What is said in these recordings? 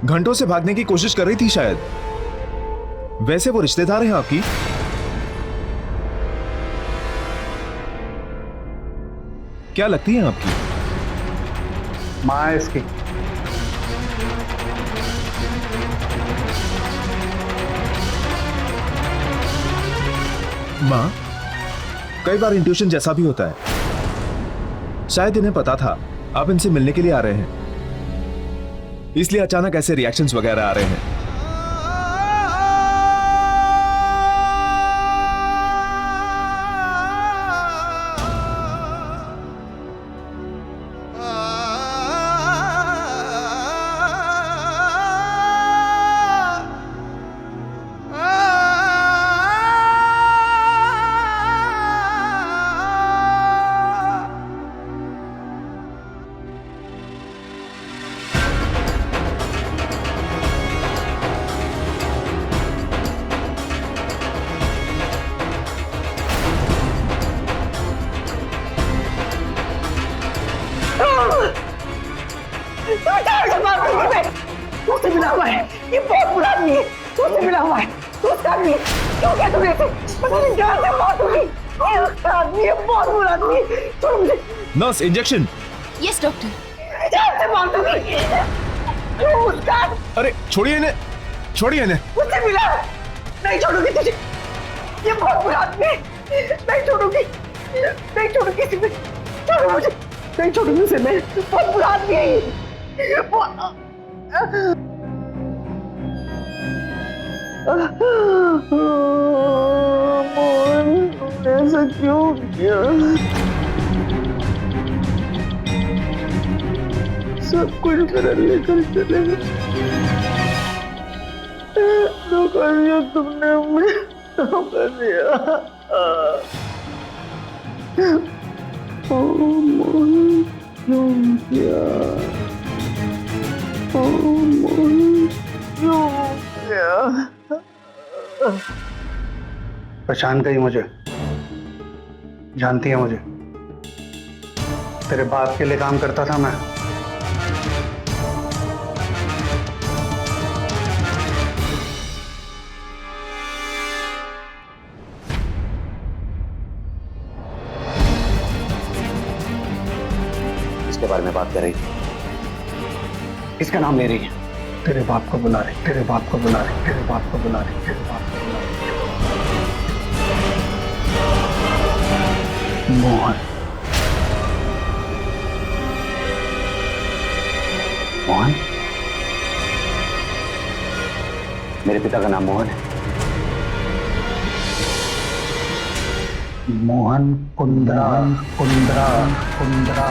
घंटों से भागने की कोशिश कर रही थी शायद। वैसे वो रिश्तेदार है आपकी? क्या लगती है आपकी? माँ है इसकी। माँ? कई बार इंट्यूशन जैसा भी होता है। शायद इन्हें पता था आप इनसे मिलने के लिए आ रहे हैं, इसलिए अचानक ऐसे रिएक्शंस वगैरह आ रहे हैं। तुझसे मिला हुआ है, ये बहुत बुरा आदमी है, तुझसे मिला हुआ है, तू उसका आदमी है, क्यों क्या तुमने ऐसे? पता नहीं क्या से मौत हुई, ये उसका आदमी है, बहुत बुरा आदमी है, छोड़ मुझे। Nurse, injection. Yes doctor. जान से मौत हुई, तू उसका। अरे छोड़िए इन्हें, छोड़िए इन्हें। मुझसे मिला, नहीं छोड़ूंगी तुझे, ये बहुत बुरा आदमी है, नहीं छोड़ूंगी, नहीं छोड़ूंगी इसे मैं, छोड़ो मुझे, नहीं छोड़ूंगी इसे मैं, बहुत बुरा आदमी है ये, बहुत। मोहन, तुमने ऐसा क्यों किया? सब कुछ मेरा लेकर चले गए, धोखा दिया तुमने मुझे, धोखा दिया। ओ मोहन, क्यों किया? ओ मोहन, क्यों किया? पहचान गई मुझे, जानती है मुझे। तेरे बाप के लिए काम करता था मैं। इसके बारे में बात कर रही थी, इसका नाम ले रही है। तेरे बाप को बुला रहे, तेरे बाप को बुला रहे, तेरे बाप को बुला रहे, तेरे बाप को बुला रहे। मोहन। मोहन? मेरे पिता का नाम मोहन है। मोहन कुंद्रा, कुंद्रा, कुंद्रा।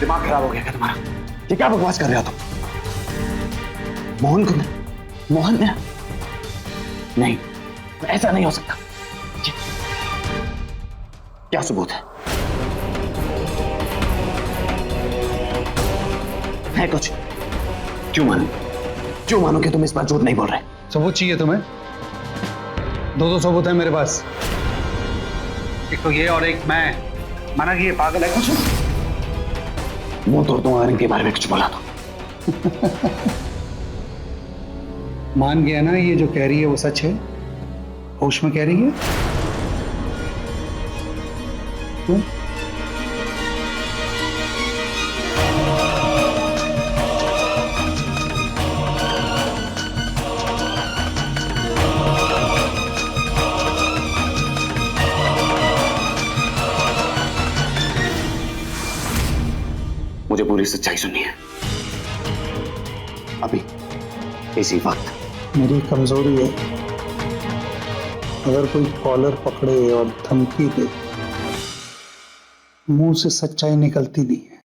दिमाग खराब हो गया क्या तुम्हारा? ये क्या बकवास कर रहे हो तुम? मोहन को मोहन ने? नहीं, ऐसा नहीं हो सकता। क्या सबूत है कुछ? क्यों मानो कि तुम इस बार झूठ नहीं बोल रहे? सबूत चाहिए तुम्हें? दो सबूत है मेरे पास, एक तो ये और एक मैं। माना कि ये पागल है कुछ मुंह तोड़ दूंगा इनके बारे में कुछ बोला तो। मान गया ना ये जो कह रही है वो सच है? होश में कह रही है? क्यों? मुझे पूरी सच्चाई सुननी है अभी इसी वक्त। मेरी कमजोरी है, अगर कोई कॉलर पकड़े और धमकी दे, मुंह से सच्चाई निकलती नहीं है।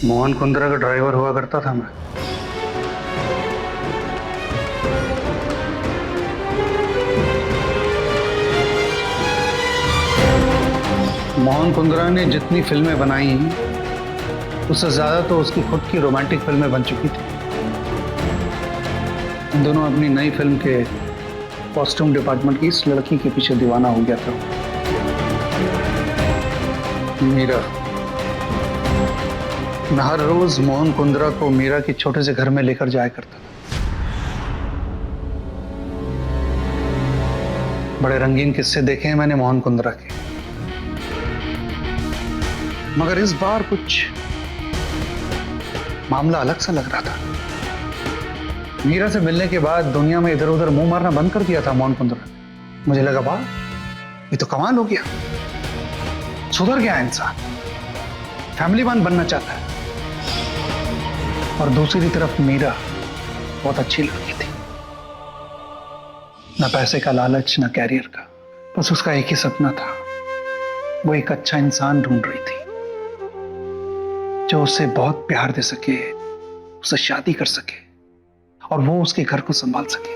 मोहन कुंद्रा का ड्राइवर हुआ करता था मैं। मोहन कुंद्रा ने जितनी फिल्में बनाई उससे ज्यादा तो उसकी खुद की रोमांटिक फिल्में बन चुकी थी। इन दोनों अपनी नई फिल्म के कॉस्ट्यूम डिपार्टमेंट की इस लड़की के पीछे दीवाना हो गया था, मीरा। मैं हर रोज मोहन कुंद्रा को मीरा के छोटे से घर में लेकर जाया करता था। बड़े रंगीन किस्से देखे हैं मैंने मोहन कुंद्रा के, मगर इस बार कुछ मामला अलग सा लग रहा था। मीरा से मिलने के बाद दुनिया में इधर उधर मुंह मारना बंद कर दिया था मोहन कुंद्रा ने। मुझे लगा वाह, ये तो कमाल हो गया, सुधर गया इंसान, फैमिली मैन बनना चाहता है। और दूसरी तरफ मीरा बहुत अच्छी लड़की थी, ना पैसे का लालच ना कैरियर का, बस उसका एक ही सपना था, वो एक अच्छा इंसान ढूंढ रही थी जो उसे बहुत प्यार दे सके, उससे शादी कर सके और वो उसके घर को संभाल सके।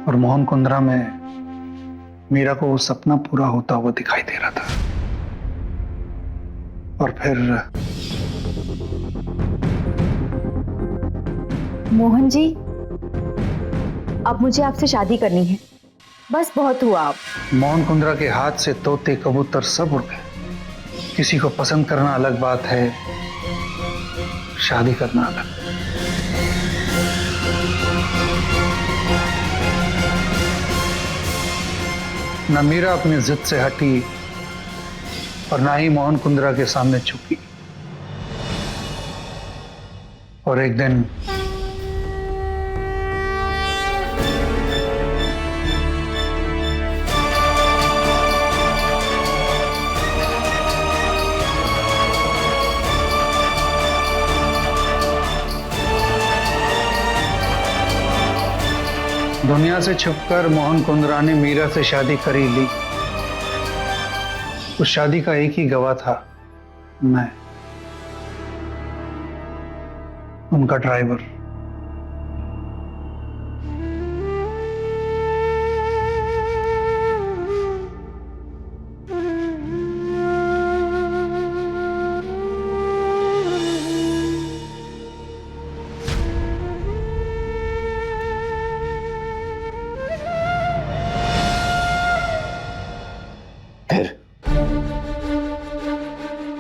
और मोहन कुंद्रा में मीरा को वो सपना पूरा होता हुआ दिखाई दे रहा था। और फिर मोहन जी, अब मुझे आपसे शादी करनी है, बस बहुत हुआ। आप मोहन कुंद्रा के हाथ से तोते कबूतर सब उड़ गए। किसी को पसंद करना अलग बात है, शादी करना अलग। न मीरा अपनी जिद से हटी और ना ही मोहन कुंद्रा के सामने झुकी। और एक दिन दुनिया से छुपकर मोहन कुंद्रा ने मीरा से शादी कर ही ली। उस शादी का एक ही गवाह था, मैं, उनका ड्राइवर।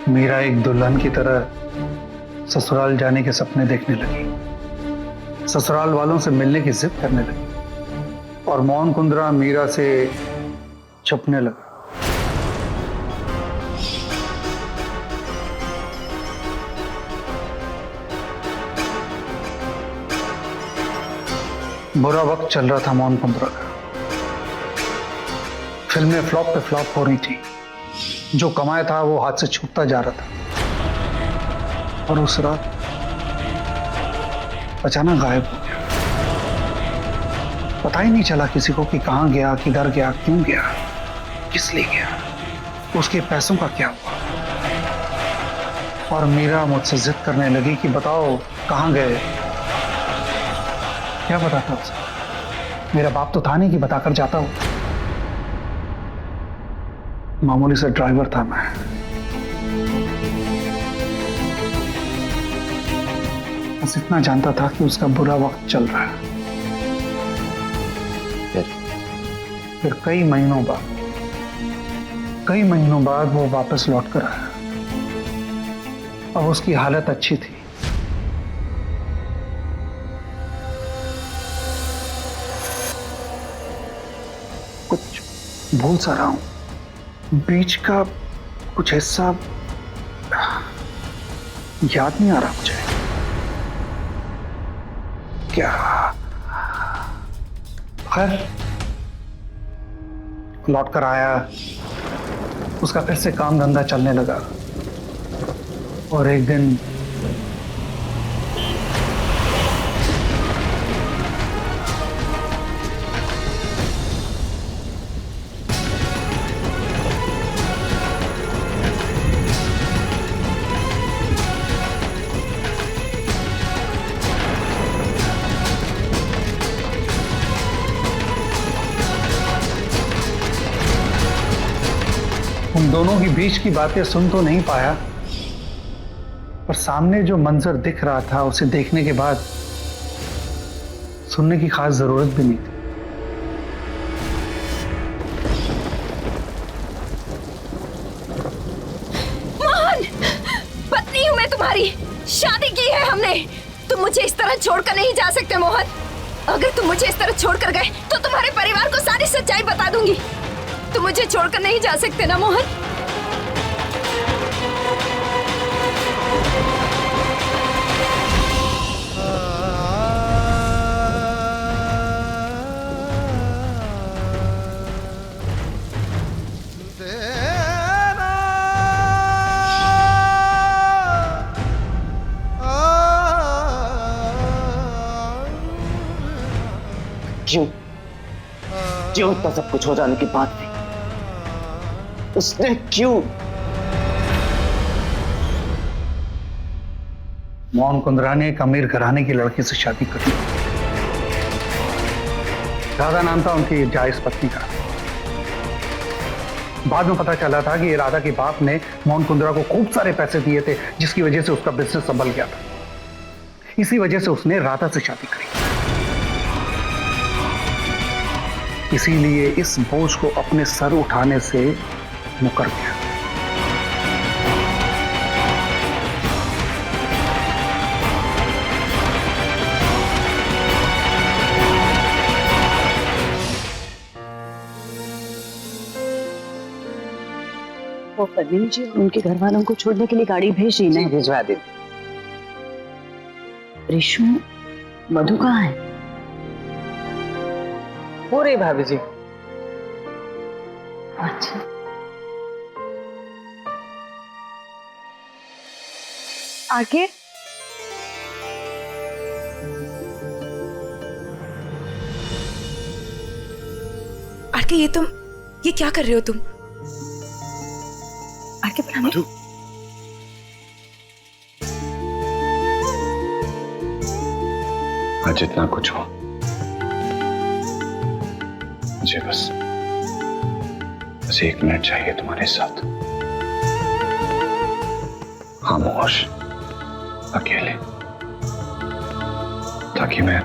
मीरा एक दुल्हन की तरह ससुराल जाने के सपने देखने लगी, ससुराल वालों से मिलने की जिद करने लगी और मोहन कुंद्रा मीरा से छुपने लगा। बुरा वक्त चल रहा था मोहन कुंद्रा का। फिल्में फ्लॉप पे फ्लॉप हो रही थी, जो कमाया था वो हाथ से छूटता जा रहा था। और उस रात अचानक गायब हो गया। पता ही नहीं चला किसी को कि कहां गया, किधर गया, क्यों गया, किस लिए गया, उसके पैसों का क्या हुआ। और मीरा मुझसे जिद करने लगी कि बताओ कहां गए। क्या पता था उसे, मेरा बाप तो था नहीं कि बताकर जाता हो। मामूली सा ड्राइवर था मैं। बस इतना जानता था कि उसका बुरा वक्त चल रहा है। फिर कई महीनों बाद वो वापस लौट कर आया। अब उसकी हालत अच्छी थी। कुछ भूल सा रहा हूं, बीच का कुछ हिस्सा याद नहीं आ रहा मुझे। क्या? खैर, लौट कर आया, उसका फिर से काम धंधा चलने लगा और एक दिन उन दोनों के बीच की बातें सुन तो नहीं पाया, पर सामने जो मंजर दिख रहा था उसे देखने के बाद सुनने की खास जरूरत भी नहीं थी। मोहन, पत्नी हूं मैं तुम्हारी, शादी की है हमने। तुम मुझे इस तरह छोड़कर नहीं जा सकते मोहन। अगर तुम मुझे इस तरह छोड़कर गए तो तुम्हारे परिवार को सारी सच्चाई बता दूंगी। तुम मुझे छोड़कर नहीं जा सकते ना मोहन। क्यों इतना सब कुछ हो जाने के बाद भी उसने क्यों? मोहन कुंद्रा ने एक अमीर घराने की लड़की से शादी कर ली। राधा नाम था उनकी जायज पत्नी का। बाद में पता चला था कि राधा के बाप ने मोहन कुंद्रा को खूब सारे पैसे दिए थे, जिसकी वजह से उसका बिजनेस संभल गया था। इसी वजह से उसने राधा से शादी करी। इसीलिए इस बोझ को अपने सर उठाने से मुकर गया। वो परवीन जी उनके घर वालों को छोड़ने के लिए गाड़ी भेज दी ना? भिजवा दे। रिशु, मधु कहाँ है? हो रही भाभी जी। अच्छा, आगे आरके, ये क्या कर रहे हो तुम? आगे बुलाने। आज जितना कुछ हो, मुझे बस 1 मिनट चाहिए तुम्हारे साथ, खामोश, अकेले, ताकि मैं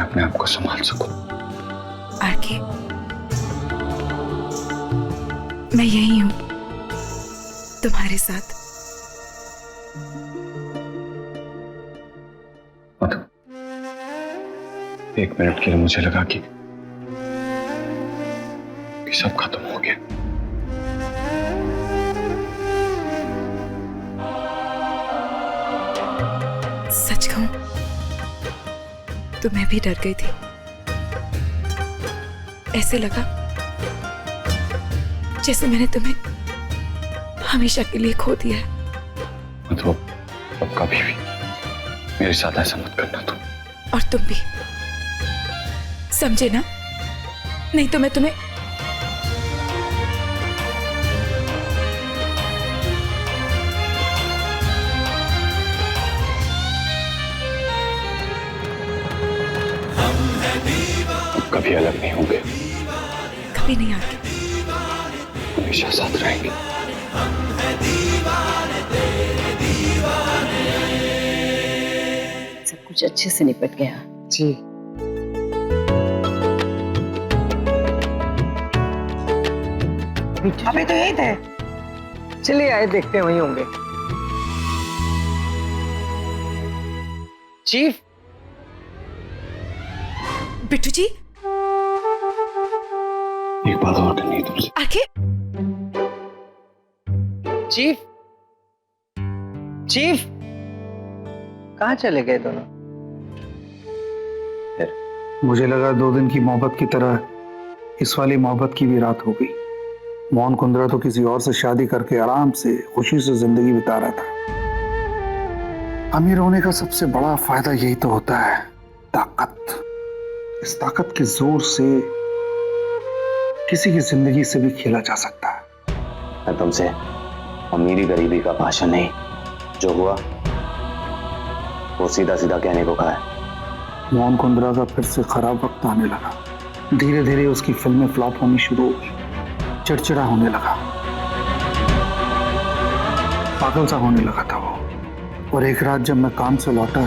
अपने आप को संभाल सकूं। आरके, मैं यही हूं तुम्हारे साथ। मधु, 1 मिनट के लिए मुझे लगा कि सब खत्म हो गया। सच कहूं तो मैं भी डर गई थी। ऐसे लगा जैसे मैंने तुम्हें हमेशा के लिए खो दिया है। तो अब कभी भी मेरे साथ ऐसा मत करना तुम। और तुम भी समझे ना? नहीं तो मैं तुम्हें कभी अलग नहीं होंगे। कभी नहीं आगे। हमेशा साथ रहेंगे। सब कुछ अच्छे से निपट गया। जी। अभी तो यही थे। चलिए आए, देखते हैं वहीं होंगे। चीफ। बिट्टू जी, एक बात और करनी है तुमसे। आखिर चीफ, चीफ कहाँ चले गए दोनों? मुझे लगा 2 दिन की मोहब्बत की तरह इस वाली मोहब्बत की भी रात हो गई। मोहन कुंद्रा तो किसी और से शादी करके आराम से खुशी से जिंदगी बिता रहा था। अमीर होने का सबसे बड़ा फायदा यही तो होता है, ताकत। इस ताकत के जोर से किसी की जिंदगी से भी खेला जा सकता है। मैं तुमसे अमीरी गरीबी का भाषण नहीं, जो हुआ वो सीधा सीधा कहने को कहा है। मोहन कुंद्रा का फिर से खराब वक्त आने लगा। धीरे धीरे उसकी फिल्में फ्लॉप होनी शुरू हो गई। चिड़चिड़ा होने लगा, पागल सा होने लगा था वो। और एक रात जब मैं काम से लौटा,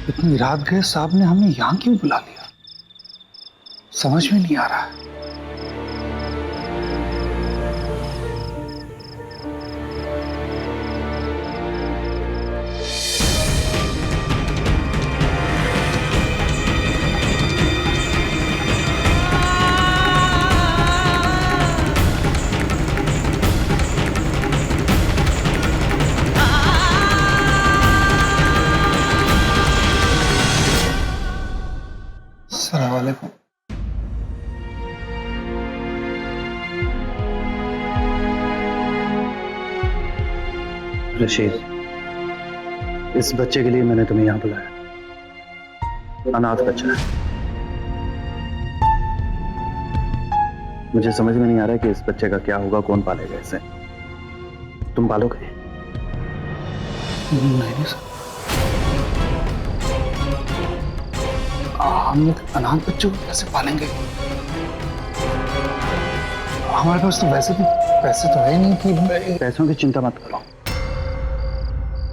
इतनी रात गए साहब ने हमें यहां क्यों बुला लिया, समझ में नहीं आ रहा है। अस्सलाम वालेकुम। रशीद, इस बच्चे के लिए मैंने तुम्हें यहां बुलाया। अनाथ बच्चा है। मुझे समझ में नहीं आ रहा कि इस बच्चे का क्या होगा, कौन पालेगा इसे। तुम पालोगे? नहीं सर, हम लोग अनाथ बच्चों को कैसे पालेंगे? हमारे पास तो वैसे भी पैसे तो है नहीं कि पैसों की चिंता मत करो।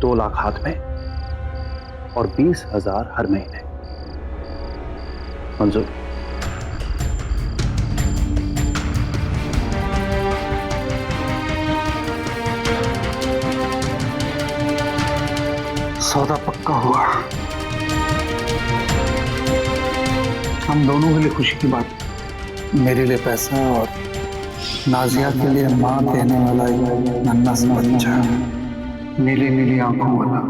2 लाख हाथ में और 20,000 हर महीने। मंजूर? सौदा पक्का हुआ। हम दोनों के लिए खुशी की बात है। मेरे लिए पैसा और नाजिया के लिए मां देने वाला एक नन्हा सा बच्चा, नीली नीली आंखों वाला।